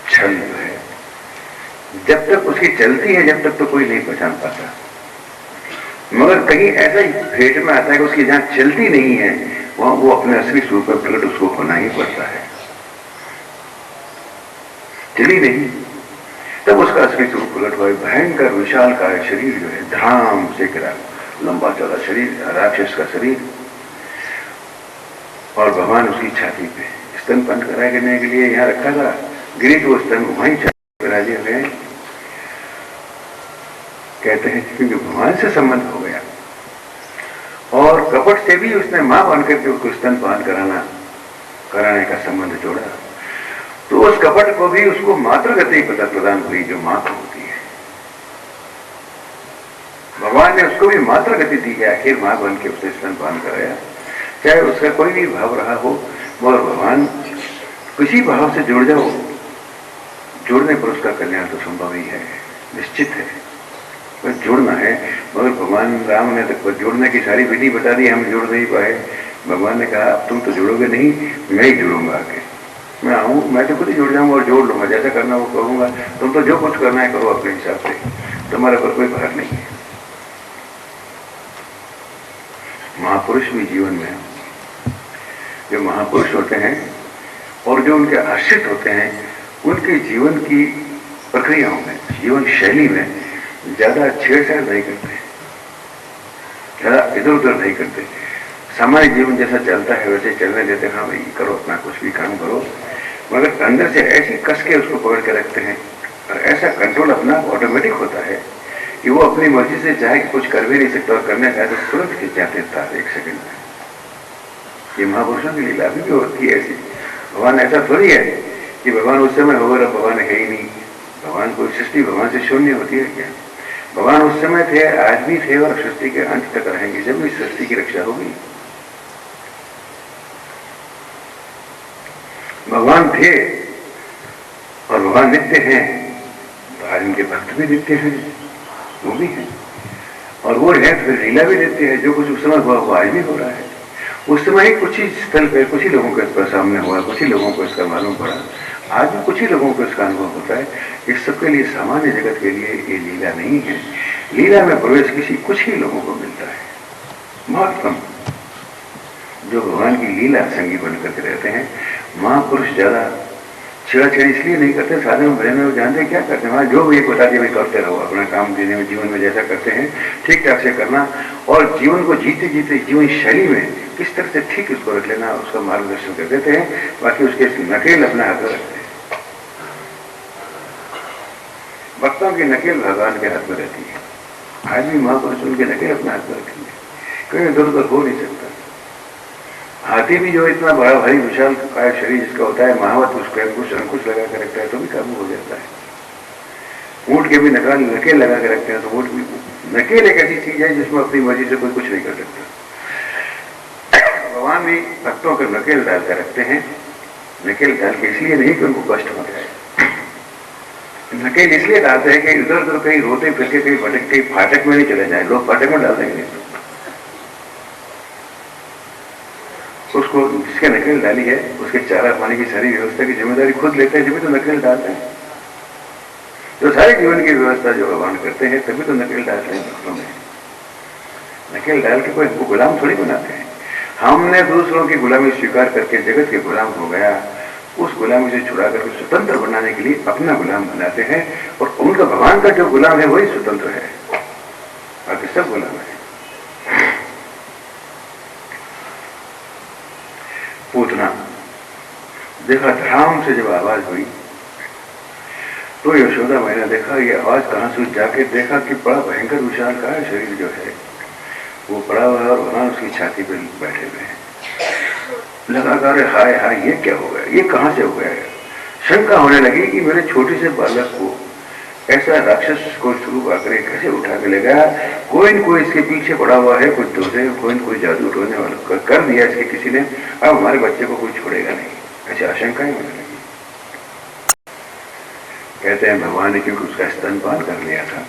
छल जो है। जब तक उसकी चलती है जब तक तो कोई नहीं पहचान पाता, मगर कहीं ऐसा ही फेट में आता है कि उसकी जहां चलती नहीं है वहां वो अपने असली स्वरूप में प्रकट उसको होना ही पड़ता है। चली नहीं तब उसका असली स्वरूप प्रकट हुआ। भयंकर विशाल का शरीर जो है धाम से गिरा, लंबा चौड़ा शरीर, राक्षस का शरीर, और भगवान उसकी छाती पे स्तनपान कराने के लिए यहाँ रखा था, गिरी तो स्तन वहीं छाती करा दिए गए। कहते हैं क्योंकि भगवान से संबंध हो गया, और कपट से भी उसने मां बनकर के उसको स्तनपान कराने का संबंध जोड़ा, तो उस कपट को भी उसको मातृगति प्रदान हुई जो मां को होती है। भगवान ने उसको भी मात्र गति दी है, आखिर मां बन के उसने स्तनपान कराया। चाहे उसका कोई भी भाव रहा हो, मगर भगवान किसी भाव से जुड़ जाओ, जुड़ने पर उसका कल्याण तो संभव ही है, निश्चित है। बस जुड़ना है। मगर भगवान राम ने तो जुड़ने की सारी विधि बता दी, हम जुड़ नहीं पाए। भगवान ने कहा अब तुम तो जुड़ोगे नहीं, मैं ही जुड़ूंगा आके, मैं आऊँ, मैं तो खुद ही जुड़ जाऊंगा और जोड़ लूंगा, जैसा करना वो करूंगा, तुम तो जो कुछ करना है करो अपने हिसाब से, तुम्हारे पर कोई भार नहीं है। महापुरुष भी जीवन में, जो महापुरुष होते हैं और जो उनके आश्रित होते हैं, उनके जीवन की प्रक्रियाओं में, जीवन शैली में ज्यादा छेड़छाड़ नहीं करते, ज्यादा इधर उधर नहीं करते। सामान्य जीवन जैसा चलता है वैसे चलने देते, हाँ भाई करो अपना, कुछ भी काम करो, मगर अंदर से ऐसी कस के उसको पकड़ के रखते हैं और ऐसा कंट्रोल अपना ऑटोमेटिक होता है कि वो अपनी मर्जी से चाहे कि कुछ कर भी नहीं सकता, और करने चाहे तो तुरंत खींच जाते था एक सेकंड में। ये महापुरुषों की लीला भी होती है ऐसी। भगवान ऐसा थोड़ी है कि भगवान उस समय होगा, भगवान है ही नहीं। भगवान कोई सृष्टि भगवान से शून्य होती है क्या? भगवान उस समय थे, आज भी थे और सृष्टि के अंत तक रहेंगे, जब इस सृष्टि की रक्षा होगी। भगवान थे और भगवान नित्य हैं, तो आज उनके भक्त भी नित्य हैं, वो भी हैं, और वो है फिर लीला भी नित्य है। जो कुछ उस समय हुआ वो आज भी हो रहा है। उस समय ही कुछ ही स्थल पे कुछ ही लोगों को इसका सामने हुआ, कुछ ही लोगों को इसका मालूम पड़ा, आज भी कुछ ही लोगों को इसका अनुभव होता है। इस सबके लिए, सामान्य जगत के लिए ये लीला नहीं है। लीला में प्रवेश किसी कुछ ही लोगों को मिलता है, बहुत कम, जो भगवान की लीला संगी बन करके रहते हैं। महापुरुष ज्यादा छेड़छाड़ इसलिए नहीं करते, साधन भजन में वो जानते क्या करते हैं, जो भी एक बता दिया भाई करते रहो, अपना काम देने में जीवन में जैसा करते हैं ठीक ठाक से करना, और जीवन को जीते जीते जीवन शैली में किस तरह से ठीक उसको रख लेना, उसका मार्गदर्शन कर देते हैं। बाकी उसके नकेल अपने हाथ में रखते हैं। भक्तों की नकेल भगवान के हाथ में रहती है। आज भी महापुरुष उनके नकेल अपने हाथ में रखेंगे, कहीं इधर उधर हो नहीं सकता। हाथी भी जो इतना बड़ा भारी विशाल काय शरीर जिसका होता है, महावत उसको अंकुश लगा कर रखता है तो भी काबू हो जाता है। ऊंट के भी नकेल लगा के रखते हैं तो ऊंट भी, नकेल एक ऐसी चीज है जिसमें अपनी मर्जी से कोई कुछ नहीं कर सकता। भगवान भी भक्तों को नकेल डाल कर रखते हैं। नकेल डाल के इसलिए नहीं कि उनको कष्ट हो जाए, नकेल इसलिए डालते हैं कि इधर उधर कहीं रोते फिर के कहीं भटक के फाटक में नहीं चले जाए। लोग फाटक में डाल देंगे उसको, जिसके नकेल डाली है उसके चारा पानी की सारी व्यवस्था की जिम्मेदारी खुद लेते हैं, जब तो नकेल डालते हैं। जो सारे जीवन की व्यवस्था जो भगवान करते हैं तभी तो नकेल डालते हैं भक्तों में। नकेल डाल के कोई हमको गुलाम थोड़ी बनाते हैं। हमने दूसरों की गुलामी स्वीकार करके जगत के गुलाम हो गया, उस गुलामी से छुड़ा करके स्वतंत्र बनाने के लिए अपना गुलाम बनाते हैं, और उनका भगवान का जो गुलाम है वही स्वतंत्र है, बाकी सब गुलाम है। पूतना देखा, धाम से जब आवाज हुई तो यशोदा मैंने देखा ये आवाज कहां से, जाके देखा कि बड़ा भयंकर विशाल का है शरीर जो है वो पड़ा हुआ है, और भगवान उसकी छाती पर बैठे हुए हैं। लगा अरे हाय हाय ये क्या हो गया, ये कहां से हो गया है। शंका होने लगी कि मेरे छोटे से बालक को ऐसा राक्षस को शुरू आकर कैसे उठा के ले गया, कोई न कोई इसके पीछे पड़ा हुआ है, कुछ दोषे, कोई न कोई जादू टोने वाला कर दिया इसके किसी ने, अब हमारे बच्चे को कोई छोड़ेगा नहीं, ऐसी आशंकाएं होने लगी। कहते हैं भगवान ने क्योंकि उसका स्तनपान कर लिया था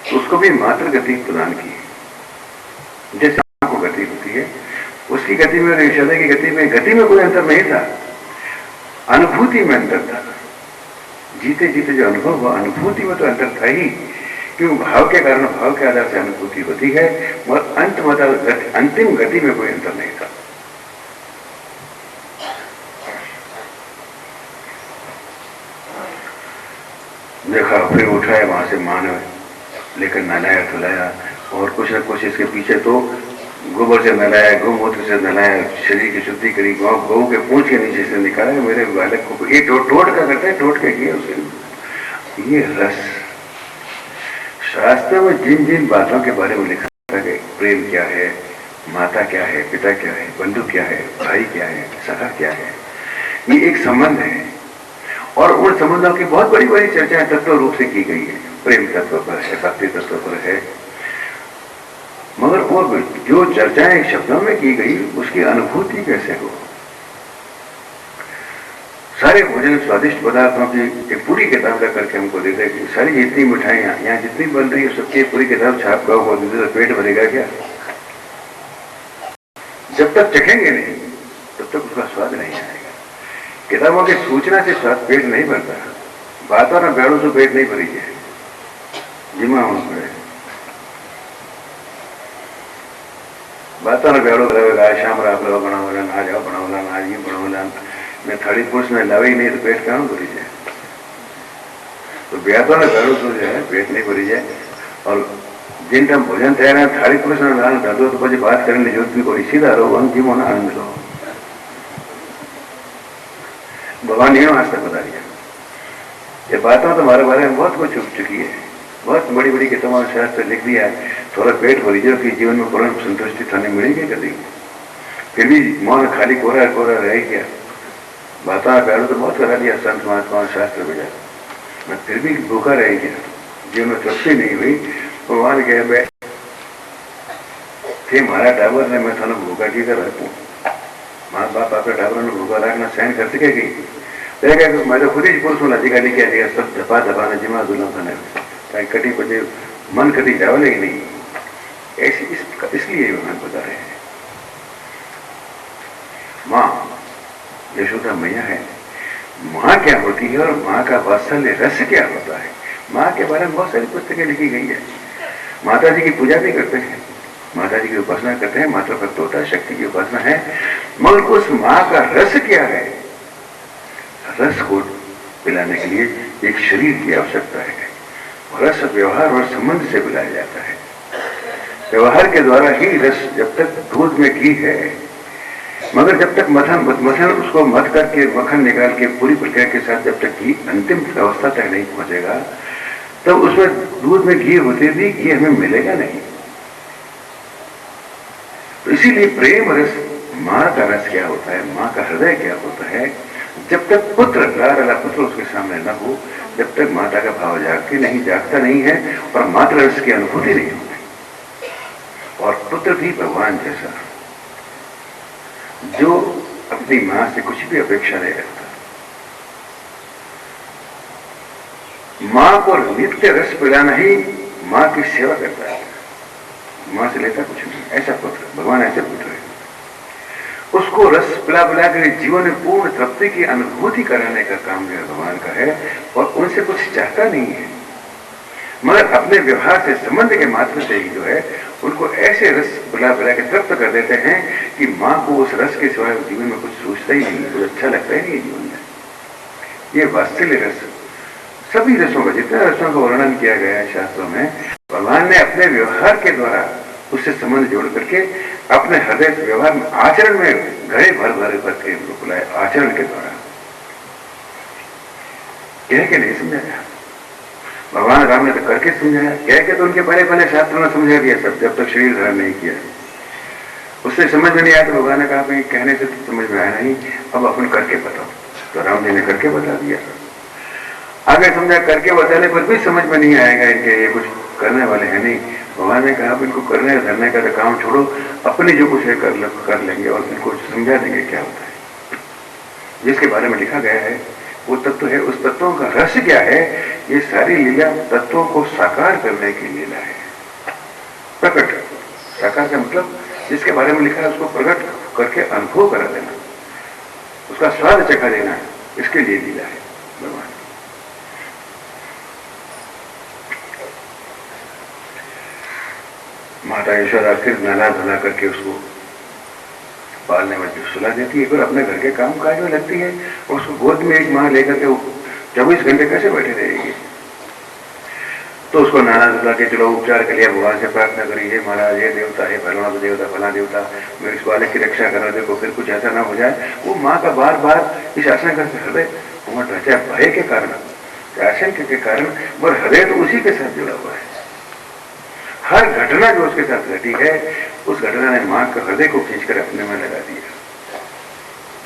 तो उसको भी मात्र गति प्रदान की, जैसे को गति होती है उसकी गति में और यशोदा की गति में कोई अंतर नहीं था, अनुभूति में अंतर था। जीते जीते जो अनुभव हुआ, अनुभूति में तो अंतर था ही, क्योंकि भाव के कारण, भाव के आधार से अनुभूति होती है, मगर अंतिम गति में कोई अंतर नहीं था। देखा, फिर उठाया वहां से मां ने लेकर नहलाया धुलाया, और कुछ न कुछ इसके पीछे तो गोबर से नहलाया, गौमूत्र से नहलाया, शरीर की शुद्धि करी, गौ के पूंछ के नीचे से निकाला। मेरे बालक को ये टोट का करते हैं, टोट के किए उसे। ये रस शास्त्र में जिन जिन बातों के बारे में लिखा था कि प्रेम क्या है, माता क्या है, पिता क्या है, बंधु क्या है, भाई क्या है, सखा क्या है, ये एक संबंध है, और उन संबंधों की बहुत बड़ी बड़ी चर्चाएं तत्व रूप से की गई है। प्रेम तत्व पर है, भक्ति तत्व पर है, मगर वो जो चर्चाएं शब्दों में की गई उसकी अनुभूति कैसे हो। सारे भोजन स्वादिष्ट पदार्थों की एक पूरी किताब ला करके हमको दे दे कि सारी जितनी मिठाइयां यहाँ जितनी बन रही है सबकी पूरी किताब छाप का वो दे दे तो पेट भरेगा क्या? जब तक चखेंगे नहीं तब तक उसका स्वाद नहीं आएगा। किताबों की सूचना से स्वाद पेट नहीं भरता। बातों ना बैठो तो पेट नहीं भरी है जिमा होना पड़े। बातों ना बैठो शाम रात लो बनाओला ना जाओ बनाओला ना ये बनाओला मैं थाली पुरुष में लावे नहीं तो पेट कहाँ भरी जाए। तो ब्यातों में बैठो तो जो है पेट नहीं भरी जाए। और जिन टाइम भोजन तैयार है थाली पुरुष में लाना था तो मुझे बात करने की जरूरत भी कोई सीधा रहो हम जीव होना आनंद लो। भगवान ने आज तक बता दिया ये बातों तुम्हारे बारे में बहुत कुछ छुप चुकी है। बहुत बड़ी बड़ी किताबों में शास्त्र लिख दिया है थोड़ा पेट भरी जाओ कि जीवन में पूर्ण संतुष्टि थाने मिलेगी कभी। फिर भी मौन खाली कोरा कोरा रह गया। बातों पहले तो बहुत करा दिया संत महात्मा शास्त्र भेजा मैं फिर भी भूखा रह गया। जीवन में तृप्ति नहीं हुई। भगवान कह मैं थे मारा टावर ने मैं थाना भूखा की कर रखू। माँ बाप आपके टावर ने भूखा रखना सहन कर सकेगी। मैं तो खुद ही पुरुष में लजी गाली किया गया सब धपा धपाने जिमा दुल्हा थाने कहीं कटी कुछ मन कटी चावल ही नहीं ऐसी इसलिए भगवान बता रहे हैं। माँ यशोदा मैया है। माँ क्या होती है और माँ का वात्सल्य रस क्या होता है। माँ के बारे में बहुत सारी पुस्तकें लिखी गई है। माता जी की पूजा भी करते हैं माता जी की उपासना करते हैं माता भक्तोता शक्ति की उपासना है। मगर उस माँ का रस क्या है। रस को पिलाने के लिए एक शरीर की आवश्यकता है। रस व्यवहार और संबंध से पिलाया जाता है। व्यवहार के द्वारा ही रस जब तक दूध में घी है मगर जब तक मथन उसको मथ करके मक्खन निकाल के पूरी प्रक्रिया के साथ जब तक घी अंतिम अवस्था तक नहीं पहुंचेगा तब उसमें दूध में घी होते भी घी हमें मिलेगा नहीं। तो इसीलिए प्रेम रस माँ का रस क्या होता है माँ का हृदय क्या होता है। जब तक पुत्र लाडला पुत्र उसके सामने न हो जब तक माता का भाव जागता नहीं है और मातृ रस की अनुभूति नहीं होती। और पुत्र भी भगवान जैसा जो अपनी मां से कुछ भी अपेक्षा नहीं रखता। मां को नित्य रस पिलाना ही मां की सेवा करता है। मां से लेता कुछ नहीं। ऐसा पुत्र भगवान ऐसे पुत्र है। उसको रस पिला पिला कर जीवन में पूर्ण तृप्ति की अनुभूति कराने का काम जो है भगवान का है और उनसे कुछ चाहता नहीं है मगर अपने व्यवहार से संबंध के माध्यम से ही जो है उनको ऐसे रस पिला पिला के तृप्त कर देते हैं कि माँ को उस रस के सिवाय जीवन में कुछ सोचता ही नहीं कुछ अच्छा लगता ही नहीं जीवन में। ये वात्सल्य रस सभी रसों का जितने रसों का वर्णन किया गया है शास्त्रों में भगवान ने अपने व्यवहार के द्वारा उससे संबंध जोड़ करके अपने हृदय व्यवहार में आचरण में घड़े भर भर करके बुलाए आचरण के द्वारा कह के नहीं समझाया। भगवान राम ने तो करके समझाया। कह के तो उनके पहले पहले शास्त्रों ने समझा दिया सब जब तक शरीर धारण नहीं किया। उससे समझ में नहीं आया तो भगवान ने कहा भाई कहने से तो समझ में आया नहीं अब अपन करके बताओ। तो राम जी ने करके बता दिया। आगे समझा करके बताने पर भी समझ में नहीं आएगा इनके ये कुछ करने वाले हैं नहीं। भगवान ने कहा इनको करने धरने का तो काम छोड़ो अपने जो कुछ है कर लेंगे और इनको समझा देंगे क्या होता है। जिसके बारे में लिखा गया है वो तत्व है। उस तत्वों का रस क्या है। ये सारी लीला तत्वों को साकार करने की लीला है। प्रकट साकार का मतलब जिसके बारे में लिखा है उसको प्रकट करके अनुभव करा देना उसका स्वाद चखा देना इसके लिए लीला है भगवान। माता यशोदा फिर नला धुला करके उसको पालने में सुला देती है फिर अपने घर के काम काज में लगती है। उसको गोद में एक माँ लेकर के 24 घंटे कैसे बैठे रहेगी। तो उसको नाना धुला के चलो उपचार के लिए भगवान से प्रार्थना करी है महाराज ये देवता है फलाना देवता फला देवता मेरे इस बालक की रक्षा करा देखो फिर कुछ ऐसा ना हो जाए। वो माँ का बार बार इस आसन करते हृदय उमट रहा है भय के कारण आशंका के कारण और हृदय तो उसी के साथ जुड़ा हुआ है। हर घटना जो उसके साथ घटी है उस घटना ने मां के हृदय को खींचकर अपने में लगा दिया।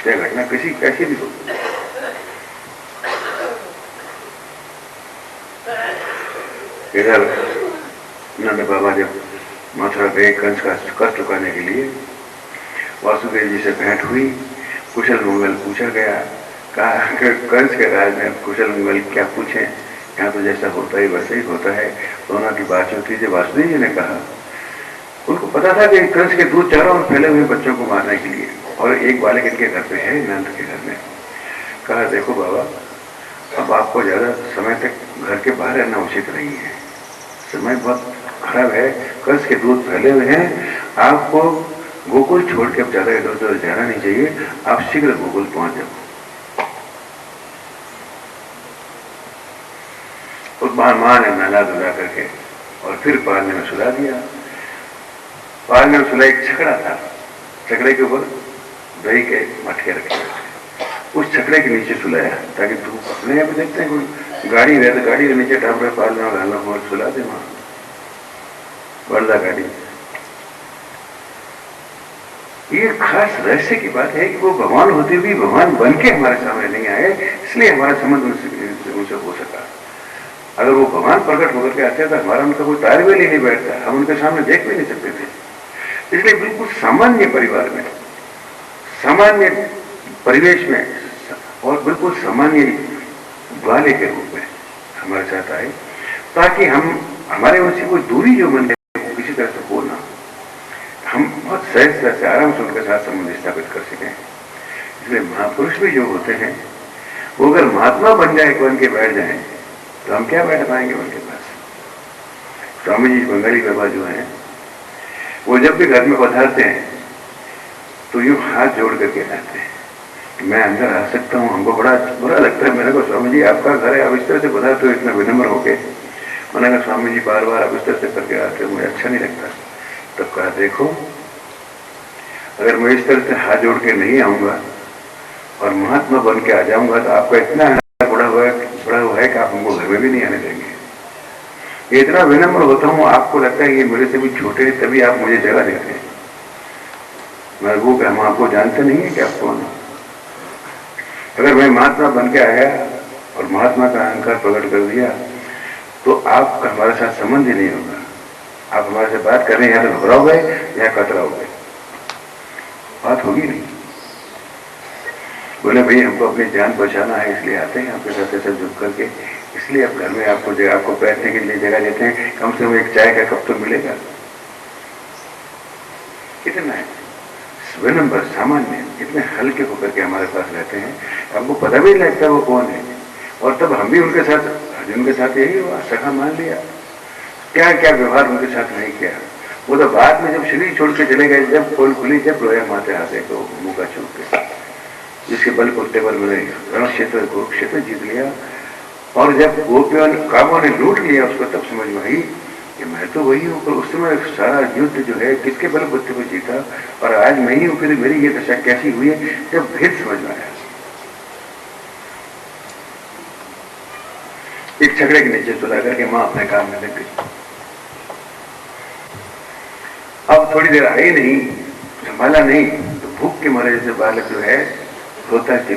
चाहे घटना किसी कैसी भी हो। इधर नंद बाबा जब मथुरा गए कंस का कष्ट चुकाने के लिए। वासुदेव जी से भेंट हुई, कुशल मंगल पूछा गया। कहा कंस के राज में कुशल मंगल क्या पूछे, यहाँ तो जैसा होता है वैसे ही होता है। दोनों की बात होती थी। वासुदेव जी ने कहा, उनको पता था कि कंस के दूध चारों ओर फैले हुए बच्चों को मारने के लिए, और एक बालक इनके घर पे है, नंद के घर में। कहा देखो बाबा, अब आपको ज्यादा समय तक घर के बाहर रहना उचित नहीं है, समय बहुत खराब है, कंस के दूध फैले हुए हैं, आपको गोकुल छोड़ के अब ज्यादा इधर उधर जाना नहीं चाहिए, आप शीघ्र गोकुल पहुंच जाओ। उस मां ने नहला धुला करके और फिर पालने में सुला दिया। पालने में सुला एक छकड़ा था, छकड़े के ऊपर दही के मटके रखे हुए थे, उस छकड़े के नीचे सुलाया ताकि धूप अपने यहाँ पे देखते हैं कोई गाड़ी रहे तो गाड़ी के नीचे टापड़े पालने में घालना हो सुला दे वहां वर्दा गाड़ी। ये खास रहस्य की बात है कि वो भगवान होते हुए भगवान बन के हमारे सामने नहीं आए, इसलिए हमारा संबंध उनसे हो सका। अगर वो भगवान प्रकट होकर के आते तो हमारा उनका कोई तालमेल ही नहीं बैठता, हम उनके सामने देख भी नहीं सकते थे। इसलिए बिल्कुल सामान्य परिवार में, सामान्य परिवेश में और बिल्कुल सामान्य ग्वाले के रूप में हमारे साथ आए, ताकि हमारे उनसे कोई दूरी जो बन जाए वो किसी तरह से हो ना, हम बहुत सहज से आराम से उनके साथ संबंध स्थापित कर सकें। इसलिए महापुरुष भी जो होते हैं वो अगर महात्मा बन जाए, बन के बैठ जाए, तो हम क्या बैठ पाएंगे उनके पास। स्वामी जी बंगाली बाबा जो हैं, वो जब भी घर में पधारते हैं तो यूं हाथ जोड़ करके आते हैं, मैं अंदर आ सकता हूँ। हमको बड़ा बुरा लगता है, मैंने कहा स्वामी जी आपका घर है, आप इस तरह से पधारते हो इतना विनम्र होके। मैंने कहा स्वामी जी बार बार आप इस तरह से करके आते हो, मुझे अच्छा नहीं लगता। तब कहा देखो, अगर मैं इस तरह से हाथ जोड़ के नहीं आऊंगा और महात्मा बन के आ जाऊंगा तो आपका इतना बड़ा हुआ है कि आप हमको घर में भी नहीं आने देंगे। इतना विनम्र होता हूं, आपको लगता है ये मेरे से भी छोटे हैं, तभी आप मुझे जगह देते हैं। मैं वो हम आपको जानते नहीं है कि आप कौन हो। अगर मैं महात्मा बन के आया और महात्मा का अहंकार प्रकट कर दिया तो आपका हमारे साथ संबंध ही नहीं होगा। आप हमारे से बात कर रहे हैं, या तो घबराओगे या कतराओगे, बात होगी नहीं। बोले भाई हमको अपनी जान बचाना है, इसलिए आते हैं आपके साथ ऐसे झुक करके, इसलिए अब घर में आपको बैठने के लिए जगह देते हैं, कम से कम एक चाय का कप तो मिलेगा। कितना है विनम्र सामान्य, इतने हल्के होकर के हमारे पास रहते हैं, हमको पता भी नहीं लगता वो कौन है। और तब हम भी उनके साथ यही हुआ, सखा मान लिया। क्या क्या व्यवहार उनके साथ नहीं किया। वो तो बाद में जब शरीर छोड़ के चले गए, जब खोल खुली, जब रोया माते हाथे को मुंह का छू के, जिसके बल कुत्ते पर मिले रण क्षेत्र कुरुक्षेत्र जीत लिया। और जब गोपियों कामों ने लूट लिया उसको, तब समझ में आई कि मैं तो वही हूँ, पर उस समय सारा युद्ध जो है किसके बल बुद्धि को जीता, और आज मैं ही हूँ, फिर मेरी ये दशा कैसी हुई है, जब भेद समझ में आया। एक छकड़े के नीचे सुला करके मां अपने काम में लग गई। अब थोड़ी देर आई नहीं, संभाला नहीं, तो भूख के मारे जैसे बालक जो है रोता है।